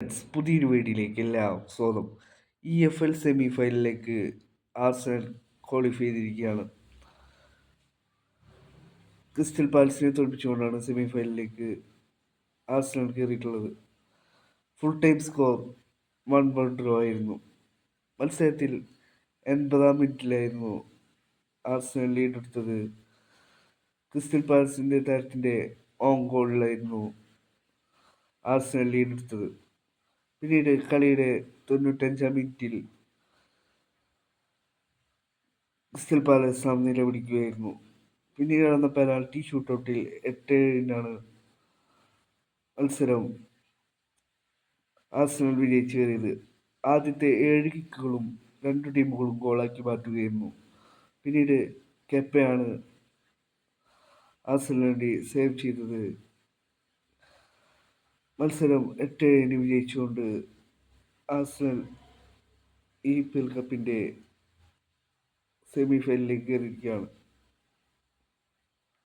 പുതിയൊരു വീഡിയോയിലേക്ക് എല്ലാവർക്കും സ്വാഗതം. EFL സെമി ഫൈനലിലേക്ക് ആർസണൽ ക്വാളിഫൈ ചെയ്തിരിക്കുകയാണ്. ക്രിസ്റ്റൽ പാലസിനെ തോൽപ്പിച്ചുകൊണ്ടാണ് സെമി ഫൈനലിലേക്ക് ആർസണൽ കയറിയിട്ടുള്ളത്. ഫുൾ ടൈം സ്കോർ 1-1 ഡ്രോ ആയിരുന്നു. മത്സരത്തിൽ 80-ാം മിനിറ്റിലായിരുന്നു ആർസണൽ ലീഡ് എടുത്തത്. ക്രിസ്റ്റൽ പാലസിൻ്റെ താരത്തിൻ്റെ ഓൺ ഗോളിലായിരുന്നു ആർസണൽ ലീഡ് എടുത്തത്. പിന്നീട് കളിയുടെ 95-ാം മിനിറ്റിൽ ക്രിസ്റ്റൽ പാലസ് സമനില പിടിക്കുകയായിരുന്നു. പിന്നീട് നടന്ന പെനാൽറ്റി ഷൂട്ടൗട്ടിൽ 8-7 മത്സരം ആർസണൽ വിജയിച്ചു കയറിയത്. ആദ്യത്തെ 7 കിക്കുകളും രണ്ടു ടീമുകളും ഗോളാക്കി മാറ്റുകയായിരുന്നു. പിന്നീട് കെപ്പയാണ് ആർസണലിന് വേണ്ടി സേവ് ചെയ്തത്. മത്സരം 8-7 വിജയിച്ചുകൊണ്ട് ആർസണൽ EPL കപ്പിൻ്റെ സെമി ഫൈനലിലേക്ക് കയറിയിരിക്കുകയാണ്.